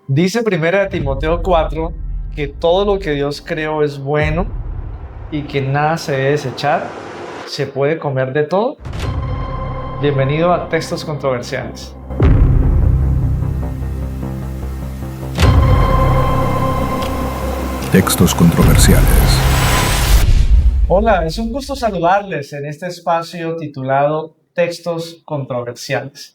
Dice Primera de Timoteo 4 que todo lo que Dios creó es bueno y que nada se debe desechar. ¿Se puede comer de todo? Bienvenido a Textos Controversiales. Textos controversiales. Hola, es un gusto saludarles en este espacio titulado Textos Controversiales.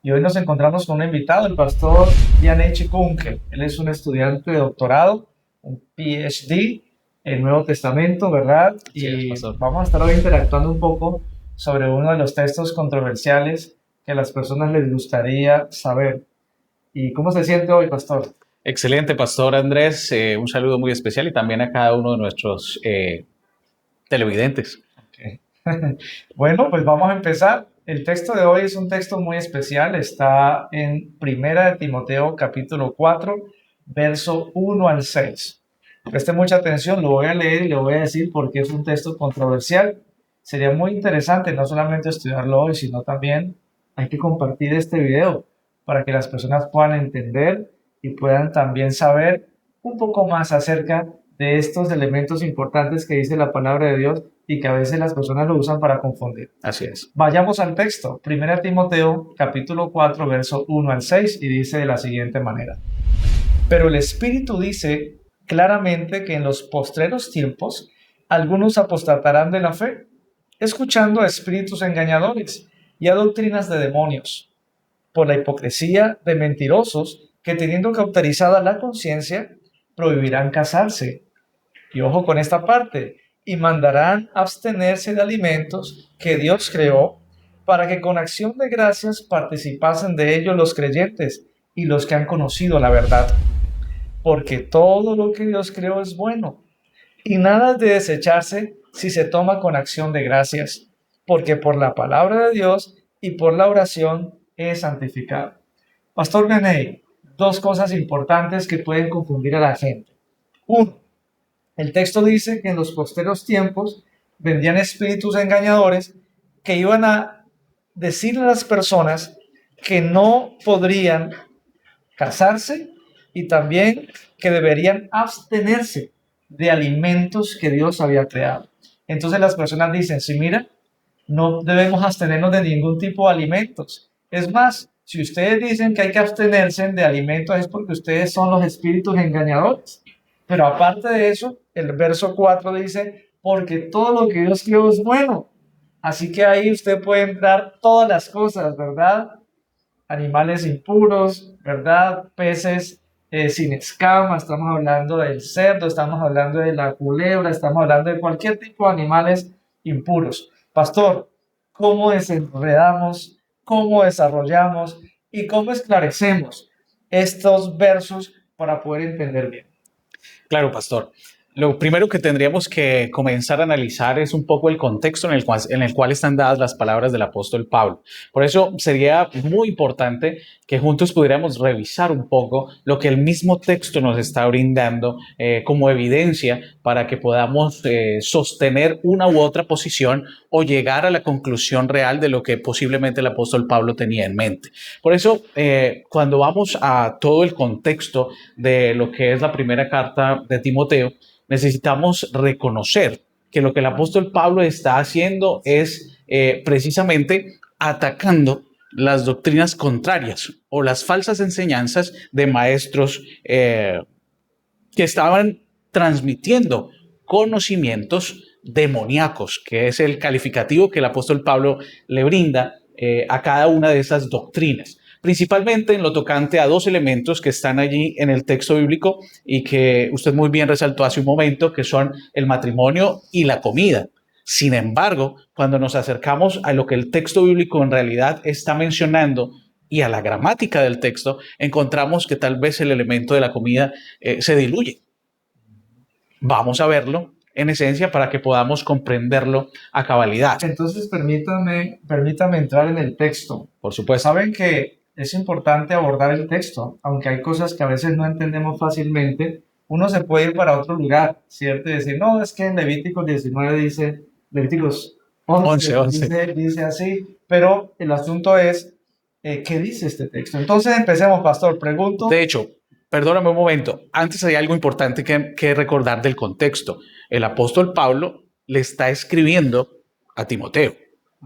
Y hoy nos encontramos con un invitado, el pastor Yanechi Kunkel. Él es un estudiante de doctorado, un PhD en Nuevo Testamento, ¿verdad? Y vamos a estar hoy interactuando un poco sobre uno de los textos controversiales que a las personas les gustaría saber. ¿Y cómo se siente hoy, pastor? Excelente, pastor Andrés. Un saludo muy especial y también a cada uno de nuestros televidentes. Okay. Bueno, pues vamos a empezar. El texto de hoy es un texto muy especial. Está en Primera de Timoteo, capítulo 4, verso 1 al 6. Preste mucha atención, lo voy a leer y le voy a decir por qué es un texto controversial. Sería muy interesante no solamente estudiarlo hoy, sino también hay que compartir este video para que las personas puedan entender y puedan también saber un poco más acerca de estos elementos importantes que dice la palabra de Dios y que a veces las personas lo usan para confundir. Así es. Vayamos al texto. 1 Timoteo, capítulo 4, verso 1 al 6, y dice de la siguiente manera. Pero el Espíritu dice claramente que en los postreros tiempos algunos apostatarán de la fe, escuchando a espíritus engañadores y a doctrinas de demonios, por la hipocresía de mentirosos que, teniendo cauterizada la conciencia, prohibirán casarse. Y ojo con esta parte, y mandarán abstenerse de alimentos que Dios creó, para que con acción de gracias participasen de ellos los creyentes y los que han conocido la verdad. Porque todo lo que Dios creó es bueno, y nada es de desecharse si se toma con acción de gracias, porque por la palabra de Dios y por la oración es santificado. Pastor Beney, dos cosas importantes que pueden confundir a la gente. Uno, el texto dice que en los posteros tiempos vendrían espíritus engañadores que iban a decirle a las personas que no podrían casarse y también que deberían abstenerse de alimentos que Dios había creado. Entonces las personas dicen, sí, mira, no debemos abstenernos de ningún tipo de alimentos. Es más, si ustedes dicen que hay que abstenerse de alimentos es porque ustedes son los espíritus engañadores. Pero aparte de eso, el verso 4 dice, porque todo lo que Dios creó es bueno. Así que ahí usted puede entrar todas las cosas, ¿verdad? Animales impuros, ¿verdad? Peces sin escama, estamos hablando del cerdo, estamos hablando de la culebra, estamos hablando de cualquier tipo de animales impuros. Pastor, ¿cómo desenredamos, cómo desarrollamos y cómo esclarecemos estos versos para poder entender bien? Claro, pastor. Lo primero que tendríamos que comenzar a analizar es un poco el contexto en el cual están dadas las palabras del apóstol Pablo. Por eso sería muy importante que juntos pudiéramos revisar un poco lo que el mismo texto nos está brindando como evidencia para que podamos sostener una u otra posición o llegar a la conclusión real de lo que posiblemente el apóstol Pablo tenía en mente. Por eso, cuando vamos a todo el contexto de lo que es la primera carta de Timoteo, necesitamos reconocer que lo que el apóstol Pablo está haciendo es precisamente atacando las doctrinas contrarias o las falsas enseñanzas de maestros que estaban transmitiendo conocimientos demoníacos, que es el calificativo que el apóstol Pablo le brinda a cada una de esas doctrinas, principalmente en lo tocante a dos elementos que están allí en el texto bíblico y que usted muy bien resaltó hace un momento, que son el matrimonio y la comida. Sin embargo, cuando nos acercamos a lo que el texto bíblico en realidad está mencionando y a la gramática del texto, encontramos que tal vez el elemento de la comida se diluye. Vamos a verlo en esencia para que podamos comprenderlo a cabalidad. Entonces, permítame entrar en el texto. Por supuesto. Saben que es importante abordar el texto, aunque hay cosas que a veces no entendemos fácilmente. Uno se puede ir para otro lugar, ¿cierto? Y decir, no, es que en Levíticos 19 dice, Levíticos 11. Dice así, pero el asunto es, ¿qué dice este texto? Entonces empecemos, pastor, pregunto. De hecho, Perdóname un momento. Antes hay algo importante que recordar del contexto. El apóstol Pablo le está escribiendo a Timoteo,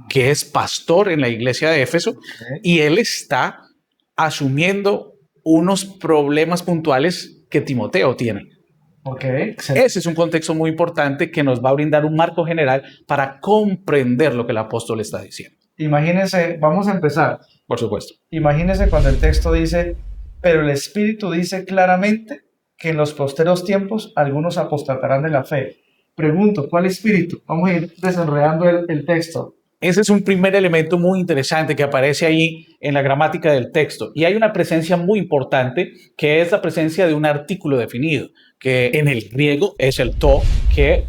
que es pastor en la iglesia de Éfeso, y él está asumiendo unos problemas puntuales que Timoteo tiene. Ese es un contexto muy importante que nos va a brindar un marco general para comprender lo que el apóstol está diciendo. Imagínese, vamos a empezar. Por supuesto. Imagínese cuando el texto dice, pero el Espíritu dice claramente que en los posteros tiempos algunos apostatarán de la fe. Pregunto, ¿cuál espíritu? Vamos a ir desenredando el texto. Ese es un primer elemento muy interesante que aparece ahí en la gramática del texto. Y hay una presencia muy importante que es la presencia de un artículo definido, que en el griego es el to, que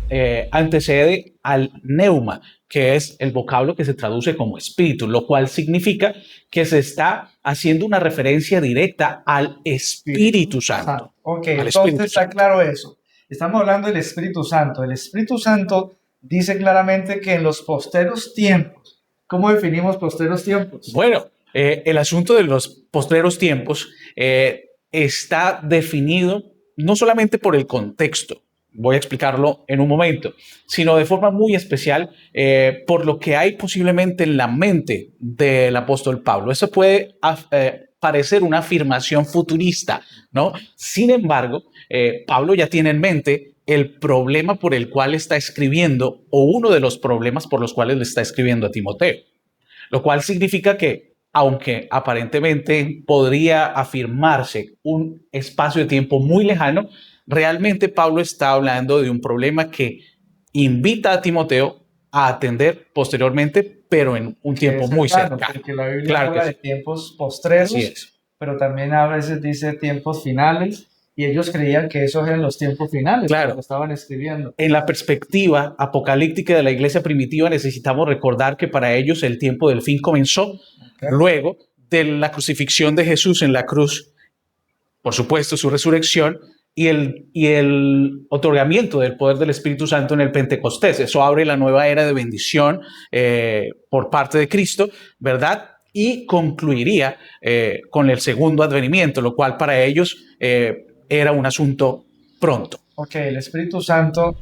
antecede al neuma, que es el vocablo que se traduce como espíritu, lo cual significa que se está haciendo una referencia directa al Espíritu Santo. Ok, entonces está claro eso. Estamos hablando del Espíritu Santo. El Espíritu Santo dice claramente que en los posteros tiempos. ¿Cómo definimos posteros tiempos? Bueno, el asunto de los posteros tiempos está definido no solamente por el contexto, voy a explicarlo en un momento, sino de forma muy especial por lo que hay posiblemente en la mente del apóstol Pablo. Eso puede parecer una afirmación futurista, ¿no? Sin embargo, Pablo ya tiene en mente el problema por el cual está escribiendo, o uno de los problemas por los cuales le está escribiendo a Timoteo, lo cual significa que, aunque aparentemente podría afirmarse un espacio de tiempo muy lejano, realmente Pablo está hablando de un problema que invita a Timoteo a atender posteriormente, pero en un tiempo muy cercano. Porque la Biblia habla de tiempos postreros, pero también a veces dice tiempos finales, y ellos creían que esos eran los tiempos finales, claro, que estaban escribiendo. En la perspectiva apocalíptica de la iglesia primitiva necesitamos recordar que para ellos el tiempo del fin comenzó luego de la crucifixión de Jesús en la cruz, por supuesto su resurrección y el otorgamiento del poder del Espíritu Santo en el Pentecostés. Eso abre la nueva era de bendición por parte de Cristo, ¿verdad? Y concluiría con el segundo advenimiento, lo cual para ellos era un asunto pronto. Ok, el Espíritu Santo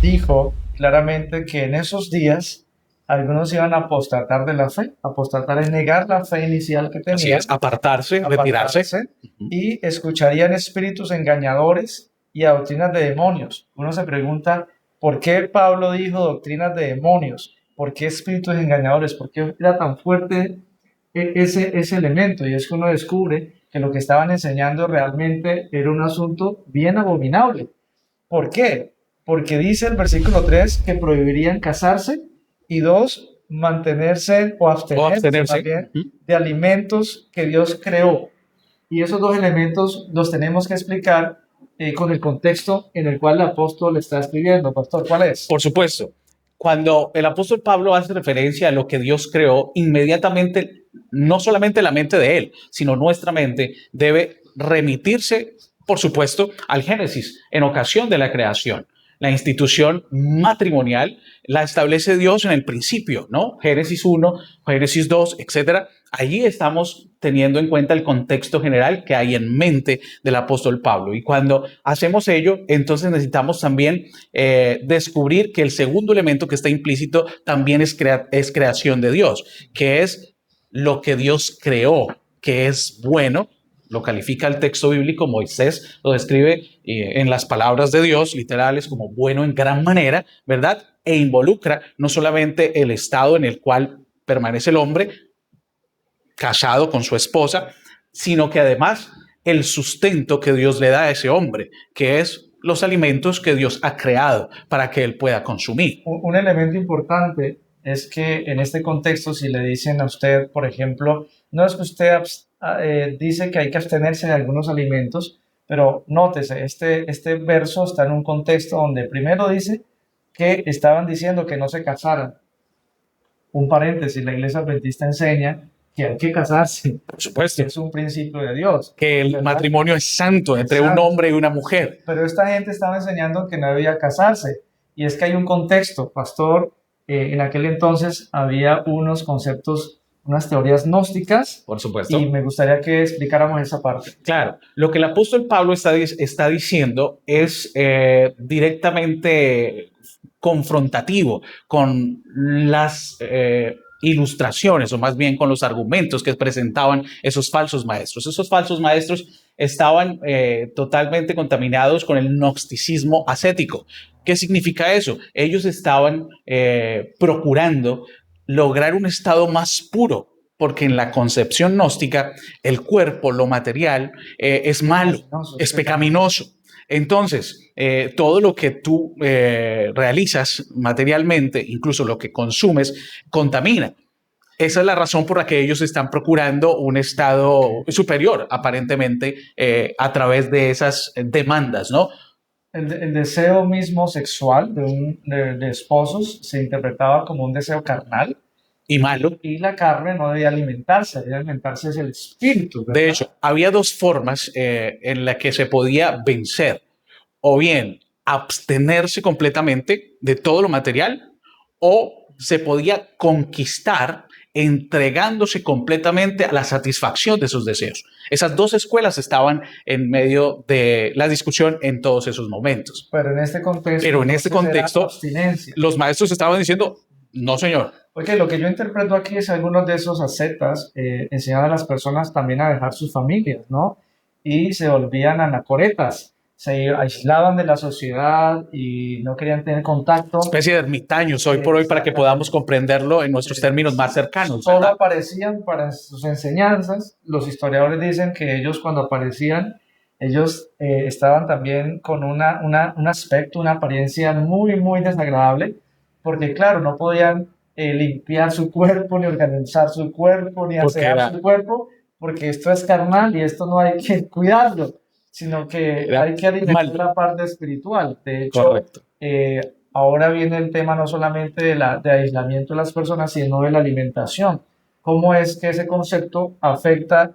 dijo claramente que en esos días algunos iban a apostatar de la fe. Apostatar es negar la fe inicial que tenían. Así es, apartarse, retirarse. Y escucharían espíritus engañadores y a doctrinas de demonios. Uno se pregunta, ¿por qué Pablo dijo doctrinas de demonios? ¿Por qué espíritus engañadores? ¿Por qué era tan fuerte ese elemento? Y es que uno descubre que lo que estaban enseñando realmente era un asunto bien abominable. ¿Por qué? Porque dice el versículo 3 que prohibirían casarse y 2, mantenerse o abstenerse bien, de alimentos que Dios creó. Y esos dos elementos los tenemos que explicar con el contexto en el cual el apóstol está escribiendo. Pastor, ¿cuál es? Por supuesto. Cuando el apóstol Pablo hace referencia a lo que Dios creó, inmediatamente no solamente la mente de él, sino nuestra mente debe remitirse, por supuesto, al Génesis en ocasión de la creación. La institución matrimonial la establece Dios en el principio, ¿no? Génesis 1, Génesis 2, etcétera. Allí estamos teniendo en cuenta el contexto general que hay en mente del apóstol Pablo. Y cuando hacemos ello, entonces necesitamos también descubrir que el segundo elemento que está implícito también es creación de Dios, que es lo que Dios creó, que es bueno. Lo califica el texto bíblico, Moisés lo describe en las palabras de Dios, literales, como bueno en gran manera, ¿verdad? E involucra no solamente el estado en el cual permanece el hombre, casado con su esposa, sino que además el sustento que Dios le da a ese hombre, que es los alimentos que Dios ha creado para que él pueda consumir. Un elemento importante es que en este contexto, si le dicen a usted, por ejemplo, no es que usted dice que hay que abstenerse de algunos alimentos, pero nótese, este verso está en un contexto donde primero dice que estaban diciendo que no se casaran. Un paréntesis, la iglesia adventista enseña que hay que casarse. Por supuesto. Que es un principio de Dios. Que el matrimonio es santo entre un hombre y una mujer. Pero esta gente estaba enseñando que no debía casarse. Y es que hay un contexto, pastor. En aquel entonces había unos conceptos unas teorías gnósticas, Por supuesto. y me gustaría que explicáramos esa parte. Claro, lo que el apóstol Pablo está diciendo es directamente confrontativo con las ilustraciones, o más bien con los argumentos que presentaban esos falsos maestros. Esos falsos maestros estaban totalmente contaminados con el gnosticismo ascético. ¿Qué significa eso? Ellos estaban procurando lograr un estado más puro, porque en la concepción gnóstica el cuerpo, lo material, es malo, es pecaminoso. Entonces, todo lo que tú realizas materialmente, incluso lo que consumes, contamina. Esa es la razón por la que ellos están procurando un estado superior, aparentemente, a través de esas demandas, ¿no? El deseo mismo sexual de esposos se interpretaba como un deseo carnal. Y malo. Y la carne no debía alimentarse es el espíritu, ¿verdad? De hecho, había dos formas en las que se podía vencer. O bien abstenerse completamente de todo lo material, o se podía conquistar entregándose completamente a la satisfacción de sus deseos. Esas dos escuelas estaban en medio de la discusión en todos esos momentos. Pero en este contexto, los maestros estaban diciendo, no, señor. Porque lo que yo interpreto aquí es algunos de esos ascetas enseñaban a las personas también a dejar sus familias, ¿no? Y se volvían anacoretas, se aislaban de la sociedad y no querían tener contacto. Especie de ermitaños hoy por hoy, para que podamos comprenderlo en nuestros términos más cercanos. Solo ¿verdad? Aparecían para sus enseñanzas. Los historiadores dicen que ellos, cuando aparecían, ellos estaban también con un aspecto, una apariencia muy, muy desagradable, porque claro, no podían limpiar su cuerpo, ni organizar su cuerpo, ni asear su cuerpo, porque esto es carnal y esto no hay que cuidarlo, sino que hay que alimentar la parte espiritual. De hecho, ahora viene el tema no solamente de aislamiento de las personas, sino de la alimentación. ¿Cómo es que ese concepto afecta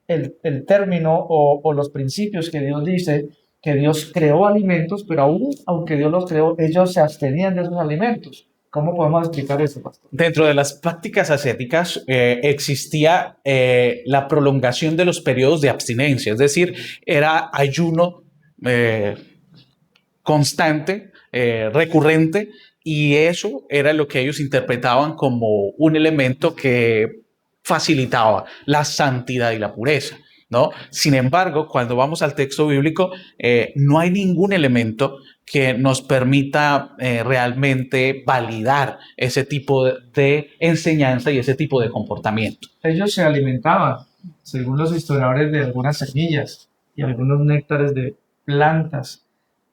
el término o los principios que Dios dice que Dios creó alimentos, pero aún aunque Dios los creó, ellos se abstenían de esos alimentos? ¿Cómo podemos explicar eso, pastor? Dentro de las prácticas ascéticas existía la prolongación de los periodos de abstinencia, es decir, era ayuno constante, recurrente, y eso era lo que ellos interpretaban como un elemento que facilitaba la santidad y la pureza, ¿no? Sin embargo, cuando vamos al texto bíblico, no hay ningún elemento que nos permita realmente validar ese tipo de enseñanza y ese tipo de comportamiento. Ellos se alimentaban, según los historiadores, de algunas semillas y algunos néctares de plantas,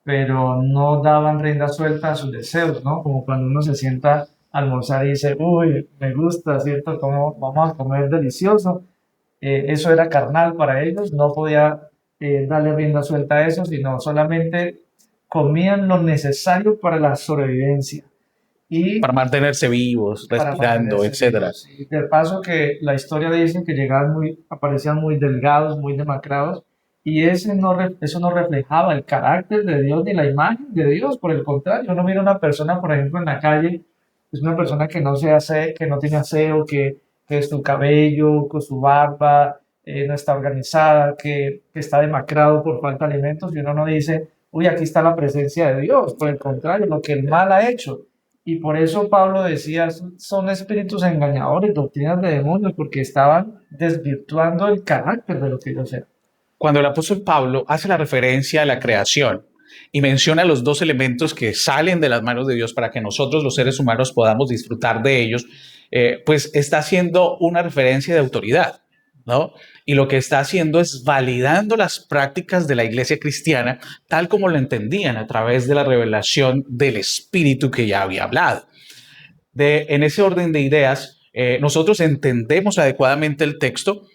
pero no daban rienda suelta a sus deseos, ¿no? Como cuando uno se sienta a almorzar y dice, uy, me gusta, ¿cierto? ¿Cómo vamos a comer delicioso? Eso era carnal para ellos, no podía darle rienda suelta a eso, sino solamente comían lo necesario para la sobrevivencia. Y para mantenerse vivos, respirando, etc. De paso que la historia dice que aparecían muy delgados, muy demacrados, y eso no reflejaba el carácter de Dios ni la imagen de Dios. Por el contrario, uno mira a una persona, por ejemplo, en la calle, es una persona que no tiene aseo, que su cabello, con su barba, no está organizada, que está demacrado por falta de alimentos, y uno no dice, uy, aquí está la presencia de Dios. Por el contrario, lo que el mal ha hecho. Y por eso Pablo decía, son espíritus engañadores, doctrinas de demonios, porque estaban desvirtuando el carácter de lo que ellos eran. Cuando el apóstol Pablo hace la referencia a la creación y menciona los dos elementos que salen de las manos de Dios para que nosotros los seres humanos podamos disfrutar de ellos, pues está haciendo una referencia de autoridad, ¿no? Y lo que está haciendo es validando las prácticas de la iglesia cristiana tal como lo entendían a través de la revelación del Espíritu que ya había hablado. En ese orden de ideas, nosotros entendemos adecuadamente el texto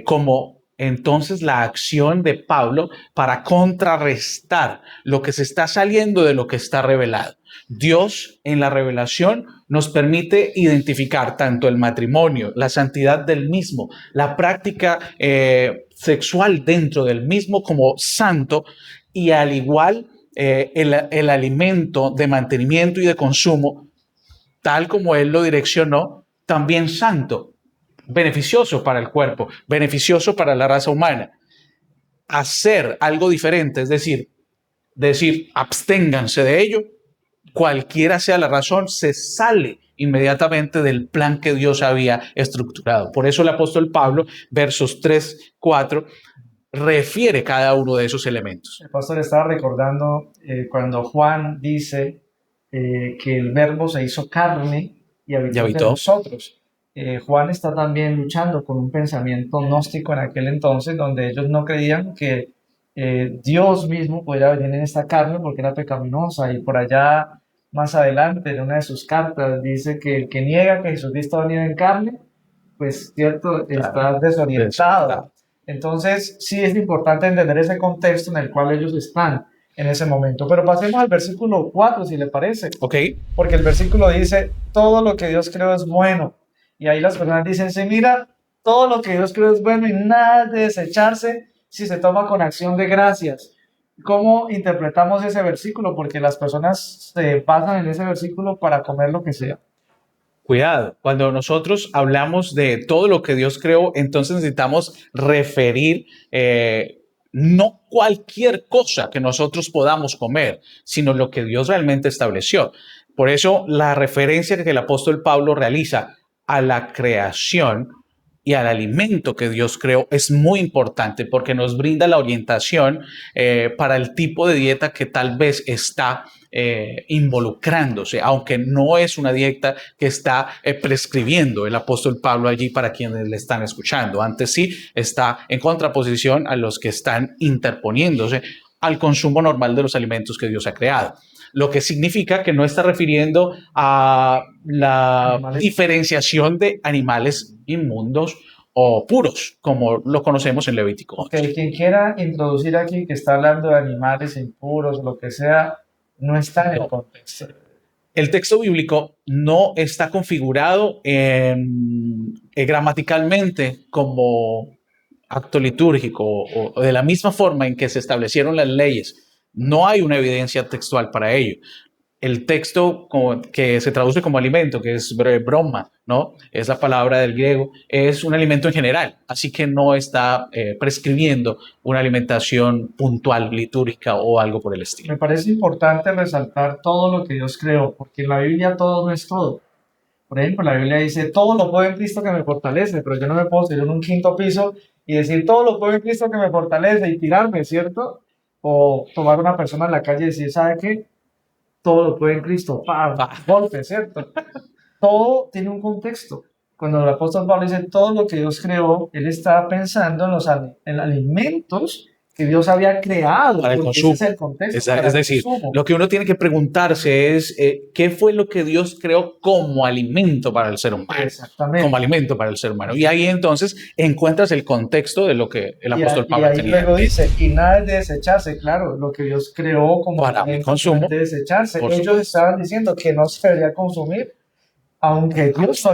como entonces la acción de Pablo para contrarrestar lo que se está saliendo de lo que está revelado. Dios en la revelación nos permite identificar tanto el matrimonio, la santidad del mismo, la práctica sexual dentro del mismo como santo, y al igual el alimento de mantenimiento y de consumo, tal como Él lo direccionó, también santo. beneficioso para el cuerpo, beneficioso para la raza humana. Hacer algo diferente, es decir, absténganse de ello, cualquiera sea la razón, se sale inmediatamente del plan que Dios había estructurado. Por eso el apóstol Pablo, versos 3, 4, refiere cada uno de esos elementos. El pastor estaba recordando cuando Juan dice que el verbo se hizo carne y habitó entre nosotros. Juan está también luchando con un pensamiento gnóstico en aquel entonces, donde ellos no creían que Dios mismo podía venir en esta carne porque era pecaminosa, y por allá más adelante en una de sus cartas dice que el que niega que Jesucristo ha venido en carne, pues cierto, está desorientado. Entonces sí es importante entender ese contexto en el cual ellos están en ese momento. Pero pasemos al versículo 4, si le parece. Okay. Porque el versículo dice, todo lo que Dios creó es bueno. Y ahí las personas dicen, sí, mira, todo lo que Dios creó es bueno y nada de desecharse si se toma con acción de gracias. ¿Cómo interpretamos ese versículo? Porque las personas se basan en ese versículo para comer lo que sea. Cuidado, cuando nosotros hablamos de todo lo que Dios creó, entonces necesitamos referir no cualquier cosa que nosotros podamos comer, sino lo que Dios realmente estableció. Por eso la referencia que el apóstol Pablo realiza a la creación y al alimento que Dios creó es muy importante, porque nos brinda la orientación para el tipo de dieta que tal vez está involucrándose, aunque no es una dieta que está prescribiendo el apóstol Pablo allí para quienes le están escuchando. Antes sí está en contraposición a los que están interponiéndose al consumo normal de los alimentos que Dios ha creado. Lo que significa que no está refiriendo a la diferenciación de animales inmundos o puros, como lo conocemos en Levítico 11. Okay, quien quiera introducir aquí que está hablando de animales impuros, lo que sea, no está en el contexto. El texto bíblico no está configurado gramaticalmente como acto litúrgico o de la misma forma en que se establecieron las leyes. No hay una evidencia textual para ello. El texto que se traduce como alimento, que es broma, ¿no? Es la palabra del griego, es un alimento en general, así que no está prescribiendo una alimentación puntual, litúrgica o algo por el estilo. Me parece importante resaltar todo lo que Dios creó, porque en la Biblia todo no es todo. Por ejemplo, la Biblia dice, todo lo puedo en Cristo que me fortalece, pero yo no me puedo subir en un quinto piso y decir, todo lo puedo en Cristo que me fortalece y tirarme, ¿cierto? O tomar una persona en la calle y decir, ¿sabe qué? Todo lo puede en Cristo, golpe, ¿cierto? Todo tiene un contexto. Cuando el apóstol Pablo dice todo lo que Dios creó, él está pensando en alimentos que Dios había creado. Para el consumo. Ese es el contexto. Es decir, lo que uno tiene que preguntarse es ¿qué fue lo que Dios creó como alimento para el ser humano? Exactamente. Como alimento para el ser humano. Y ahí entonces encuentras el contexto de lo que el apóstol Pablo tenía. Y ahí luego dice, y nada es de desecharse. Claro, lo que Dios creó como para alimento consumo, no es de desecharse. Ellos estaban diciendo que no se debería consumir, aunque Dios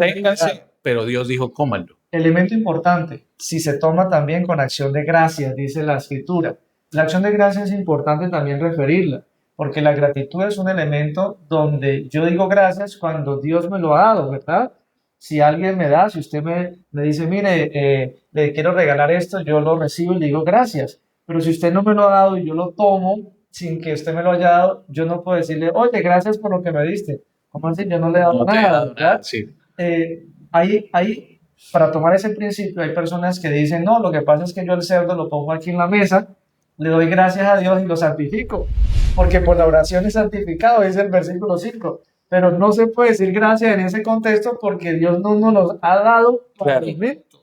pero Dios dijo, cómanlo. Elemento importante, si se toma también con acción de gracias, dice la escritura. La acción de gracias es importante también referirla, porque la gratitud es un elemento donde yo digo gracias cuando Dios me lo ha dado, ¿verdad? Si alguien me da, si usted me dice, mire, le quiero regalar esto, yo lo recibo y le digo gracias. Pero si usted no me lo ha dado y yo lo tomo sin que usted me lo haya dado, yo no puedo decirle, oye, gracias por lo que me diste. ¿Cómo así? Yo no le he dado nada, ¿verdad? Sí. Ahí, para tomar ese principio, hay personas que dicen, no, lo que pasa es que yo el cerdo lo pongo aquí en la mesa, le doy gracias a Dios y lo santifico, porque por la oración es santificado, dice el versículo 5, pero no se puede decir gracias en ese contexto porque Dios no nos los ha dado para alimento.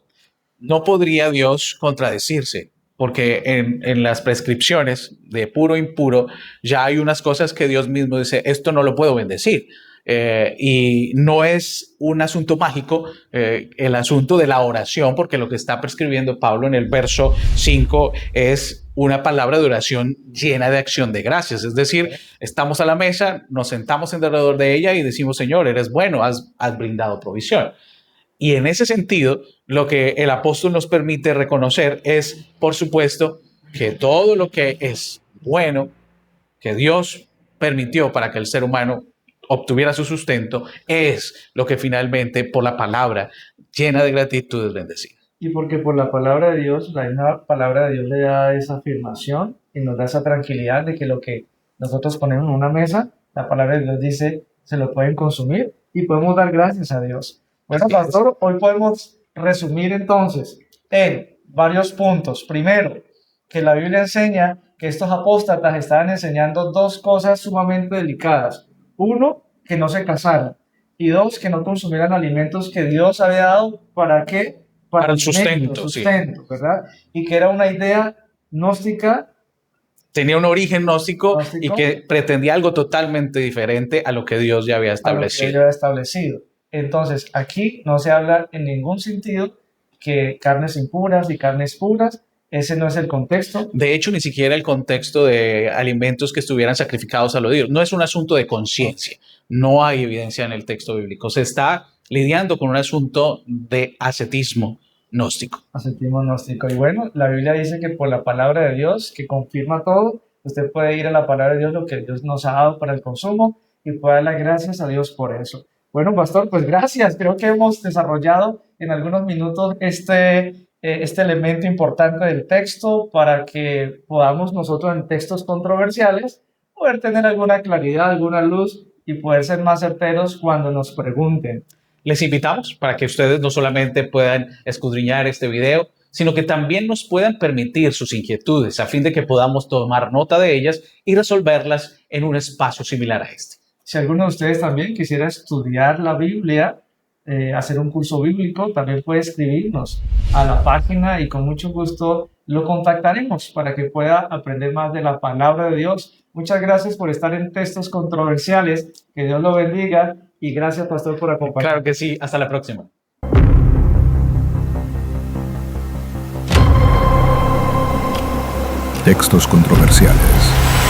No podría Dios contradecirse, porque en las prescripciones de puro e impuro ya hay unas cosas que Dios mismo dice, esto no lo puedo bendecir. Y no es un asunto mágico el asunto de la oración, porque lo que está prescribiendo Pablo en el verso 5 es una palabra de oración llena de acción de gracias. Es decir, estamos a la mesa, nos sentamos alrededor de ella y decimos, Señor, eres bueno, has brindado provisión. Y en ese sentido, lo que el apóstol nos permite reconocer es, por supuesto, que todo lo que es bueno, que Dios permitió para que el ser humano obtuviera su sustento, es lo que finalmente por la palabra llena de gratitud es bendecido. Y porque por la palabra de Dios, la misma palabra de Dios le da esa afirmación y nos da esa tranquilidad de que lo que nosotros ponemos en una mesa, la palabra de Dios dice, se lo pueden consumir y podemos dar gracias a Dios. Bueno, pastor, hoy podemos resumir entonces en varios puntos. Primero, que la Biblia enseña que estos apóstatas estaban enseñando dos cosas sumamente delicadas. Uno, que no se casaran. Y dos, que no consumieran alimentos que Dios había dado. ¿Para qué? Para el sustento, ¿verdad? Y que era una idea gnóstica. Tenía un origen gnóstico y que pretendía algo totalmente diferente a lo que Dios ya había establecido. Entonces, aquí no se habla en ningún sentido que carnes impuras y carnes puras. Ese no es el contexto. De hecho, ni siquiera el contexto de alimentos que estuvieran sacrificados a los dioses. No es un asunto de conciencia. No hay evidencia en el texto bíblico. Se está lidiando con un asunto de ascetismo gnóstico. Ascetismo gnóstico. Y bueno, la Biblia dice que por la palabra de Dios, que confirma todo, usted puede ir a la palabra de Dios, lo que Dios nos ha dado para el consumo, y puede darle gracias a Dios por eso. Bueno, pastor, pues gracias. Creo que hemos desarrollado en algunos minutos este elemento importante del texto para que podamos nosotros en textos controversiales poder tener alguna claridad, alguna luz y poder ser más certeros cuando nos pregunten. Les invitamos para que ustedes no solamente puedan escudriñar este video, sino que también nos puedan permitir sus inquietudes a fin de que podamos tomar nota de ellas y resolverlas en un espacio similar a este. Si alguno de ustedes también quisiera estudiar la Biblia, hacer un curso bíblico, también puede escribirnos a la página y con mucho gusto lo contactaremos para que pueda aprender más de la palabra de Dios. Muchas gracias por estar en Textos Controversiales. Que Dios lo bendiga y gracias, pastor, por acompañarnos. Claro que sí. Hasta la próxima. Textos Controversiales.